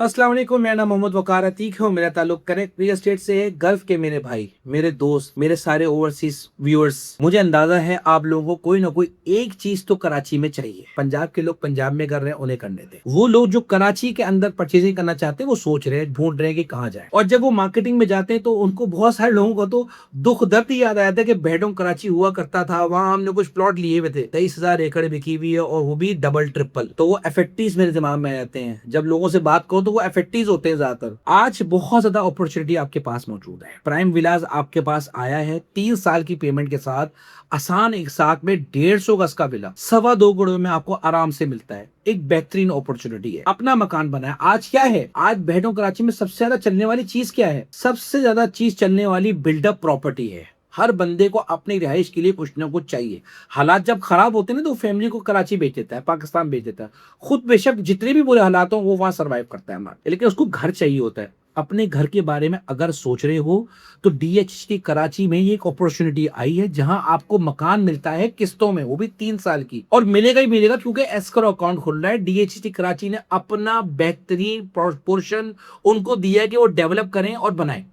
अस्सलाम वालेकुम। मेरा नाम मोहम्मद वकार अतीक है और मेरा ताल्लुक कनेक्ट रियल एस्टेट से है। गल्फ के मेरे भाई, मेरे दोस्त, मेरे सारे ओवरसीज व्यूअर्स, मुझे अंदाजा है आप लोगों को कोई ना कोई एक चीज तो कराची में चाहिए। पंजाब के लोग पंजाब में कर रहे हैं, उन्हें करने दें। वो लोग जो कराची के अंदर परचेजिंग करना चाहते हैं वो सोच रहे हैं, ढूंढ रहे हैं कि कहाँ जाए। और जब वो मार्केटिंग में जाते हैं तो उनको बहुत सारे लोगों को तो दुख दर्द ही याद आया था कि बेडों कराची हुआ करता था, वहां हमने कुछ प्लॉट लिए हुए थे, 23,000 एकड़ बिकी हुई है और वो भी डबल ट्रिपल। तो वो एफेक्टिव मेरे दिमाग में आ जाते हैं। जब लोगों से बात करो तो वो एफेक्टिव होते हैं ज्यादातर। आज बहुत ज्यादा अपॉर्चुनिटी आपके पास मौजूद है। प्राइम विलाज आपके पास आया है 3 साल की पेमेंट के साथ, आसान एक साथ में 150 गज का विला 2.25 करोड़ में आपको आराम से मिलता है। एक बेहतरीन अपॉर्चुनिटी है, अपना मकान बनाए। आज क्या है, आज बेडों कराची में सबसे ज्यादा चलने वाली चीज क्या है? सबसे ज्यादा चीज चलने वाली बिल्डअप प्रॉपर्टी है। हर बंदे को अपनी रिहाइश के लिए कुछ ना कुछ चाहिए। हालात जब खराब होते हैं ना तो फैमिली को कराची भेज देता है, पाकिस्तान भेज देता है। खुद बेशक जितने भी बुरे हालात हो वो वहां सर्वाइव करता है हमारा, लेकिन उसको घर चाहिए होता है। अपने घर के बारे में अगर सोच रहे हो तो डीएचटी कराची में ये एक अपॉर्चुनिटी आई है जहां आपको मकान मिलता है किस्तों में, वो भी 3 साल की। और मिलेगा ही मिलेगा क्योंकि एस्क्रो अकाउंट खुल रहा है। डीएचटी कराची ने अपना बेहतरीन पोर्शन उनको दिया है कि वो डेवलप करें और बनाएं।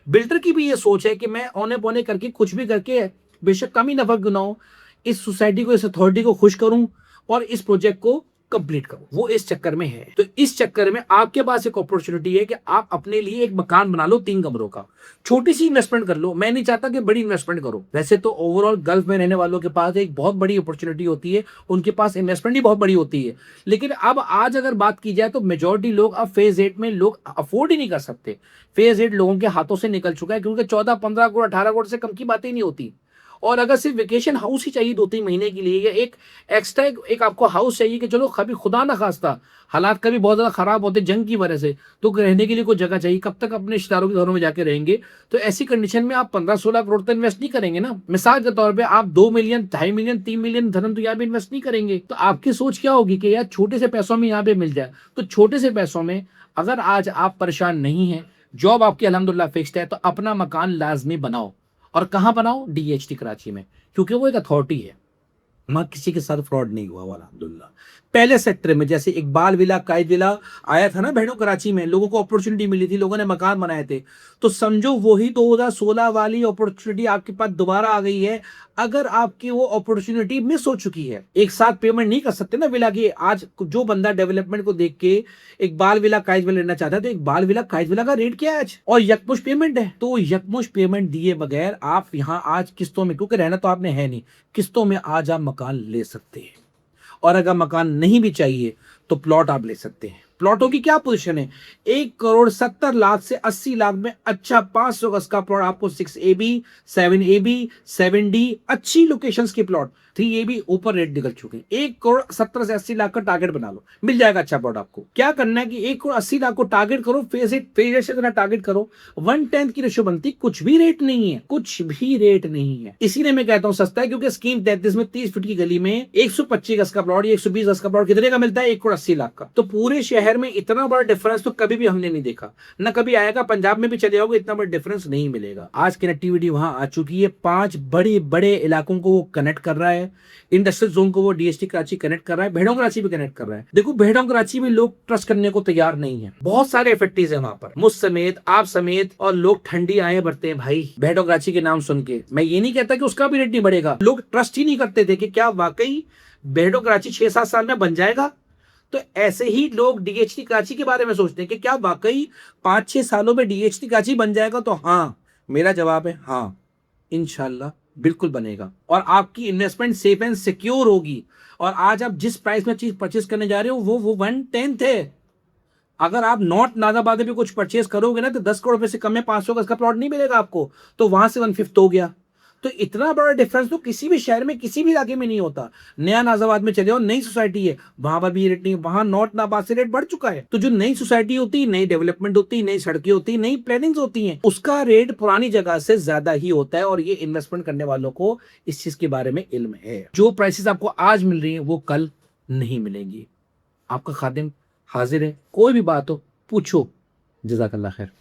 बिल्डर की भी ये सोच है कि मैं औने पौने करके कुछ भी करके बेशक कम ही नफा क्यों इस सोसाइटी को, इस अथॉरिटी को खुश करूं और इस प्रोजेक्ट को कंप्लीट करूं। वो इस चक्कर में है। तो इस चक्कर में आपके पास एक अपॉर्चुनिटी है कि आप अपने लिए एक मकान बना लो 3 कमरों का। छोटी सी इन्वेस्टमेंट कर लो। मैं नहीं चाहता कि बड़ी इन्वेस्टमेंट करो। वैसे तो ओवरऑल गल्फ में रहने वालों के पास एक बहुत बड़ी अपॉर्चुनिटी होती है, उनके पास इन्वेस्टमेंट ही बहुत बड़ी होती है। लेकिन अब आज अगर बात की जाए तो मेजोरिटी लोग अब फेज 8 में लोग अफोर्ड ही नहीं कर सकते। फेज 8 लोगों के हाथों से निकल चुका है क्योंकि 14-15 करोड़ 18 करोड़ से कम की बातें नहीं होती। और अगर सिर्फ वेकेशन हाउस ही चाहिए 2-3 महीने के लिए, या एक एक्स्ट्रा एक आपको हाउस चाहिए कि चलो कभी खुदा ना खास्ता हालात कभी बहुत ज्यादा खराब होते जंग की वजह से, तो रहने के लिए कोई जगह चाहिए। कब तक अपने रिश्तेदारों के घरों में जाके रहेंगे? तो ऐसी कंडीशन में आप 15-16 करोड़ तो इन्वेस्ट नहीं करेंगे ना। मिसाल के तौर पे आप 2 मिलियन, 2.5 मिलियन, 3 मिलियन धर्म तो यहाँ पे इन्वेस्ट नहीं करेंगे। तो आपकी सोच क्या होगी कि यार छोटे से पैसों में यहाँ पे मिल जाए। तो छोटे से पैसों में अगर आज आप परेशान नहीं है, जॉब आपकी अल्हम्दुलिल्लाह फिक्स्ड है, तो अपना मकान लाजमी बनाओ। और कहाँ बनाओ? डीएचटी कराची में, क्योंकि वो एक अथॉरिटी है। वहां किसी के साथ फ्रॉड नहीं हुआ वाला अब्दुल्ला। पहले सेक्टर में जैसे इकबाल विला, कायद विला आया था ना भेड़ों कराची में, लोगों को अपॉर्चुनिटी मिली थी, लोगों ने मकान बनाए थे। तो समझो वही 2016 वाली अपॉर्चुनिटी आपके पास दोबारा आ गई है। अगर आपकी वो अपॉर्चुनिटी मिस हो चुकी है, एक साथ पेमेंट नहीं कर सकते ना विला की। आज जो बंदा डेवलपमेंट को देख के इकबाल विला, कायद विला लेना चाहता है तो इकबाल विला, कायद विला का रेट क्या है आज? और यकमुश्त पेमेंट है। तो यकमुश्त पेमेंट दिए बगैर आप यहाँ आज किस्तों में, क्योंकि रहना तो आपने है नहीं, किस्तों में आज आप मकान ले सकते हैं। और अगर मकान नहीं भी चाहिए तो प्लॉट आप ले सकते हैं। प्लॉटों की क्या पोजीशन है? 1,70,00,000 से 80 लाख में अच्छा 500 गज का प्लॉट आपको 6AB, 7AB, 7D अच्छी लोकेशंस के प्लॉट, 3AB ऊपर रेट निकल चुके हैं। 1,70 से 80 लाख का टारगेट बना लो, मिल जाएगा अच्छा प्लॉट आपको। क्या करना है कि 1,80 लाख को टारगेट करो, फेज से टारगेट करो। 1/10 की रेशो बनती, कुछ भी रेट नहीं है, कुछ भी रेट नहीं है। इसीलिए मैं कहता हूं सस्ता है, क्योंकि स्कीम 33 में 30 फीट की गली में 125 गज का प्लॉट, 120 गज का प्लॉट कितने का मिलता है? 1,80 लाख का। तो पूरे शहर में इतना बड़ा डिफरेंस तो कभी भी हमने नहीं देखा, ना कभी आएगा। पंजाब में भी चले जाओगे इतना बड़ा डिफरेंस नहीं मिलेगा। आज कनेक्टिविटी वहां आ चुकी है। 5 बड़े बड़े इलाकों को वो कनेक्ट कर रहा है। इंडस्ट्रियल जोन को वो डीएचटी कराची कनेक्ट कर रहा है, भेड़ों कराची भी कनेक्ट कर रहा है। देखो भेड़ों कराची में लोग ट्रस्ट करने को तैयार नहीं है। बहुत सारे इफेक्टिव है वहां पर, मुझ समेत, आप समेत, और लोग ठंडी आए भरते हैं भाई भेड़ों कराची के नाम सुन के। मैं ये नहीं कहता कि उसका भी रेट नहीं बढ़ेगा, लोग ट्रस्ट ही नहीं करते थे कि क्या वाकई भेड़ों कराची 6-7 साल में बन जाएगा। तो ऐसे ही लोग डीएचटी कराची के बारे में सोचते हैं कि क्या वाकई 5-6 सालों में डीएचटी कराची बन जाएगा। तो हाँ, मेरा जवाब है हाँ, इंशाल्लाह बिल्कुल बनेगा। और आपकी इन्वेस्टमेंट सेफ एंड सिक्योर होगी। और आज आप जिस प्राइस में चीज परचेस करने जा रहे हो वो 1/10 है। अगर आप नॉर्थ नाजाबाद में भी कुछ परचेस करोगे ना तो 10 करोड़ रुपए से कम में 500 गज का प्लॉट नहीं मिलेगा आपको। तो वहां से 1/5 हो गया। तो इतना बड़ा डिफरेंस तो किसी भी शहर में, किसी भी इलाके में नहीं होता। नया नाजाबाद में चले जाओ, नई सोसाइटी है, वहां पर भी रेट नहीं, वहां नॉर्थ नाबाद से रेट बढ़ चुका है। तो जो नई सोसाइटी होती है, नई डेवलपमेंट होती है, नई सड़कें होती है, नई प्लानिंग्स होती हैं, उसका रेट पुरानी जगह से ज्यादा ही होता है। और ये इन्वेस्टमेंट करने वालों को इस चीज के बारे में इल्म है। जो प्राइसेस आपको आज मिल रही है वो कल नहीं मिलेंगी। आपका खादिम हाजिर है, कोई भी बात हो पूछो। जज़ाकल्लाह खैर।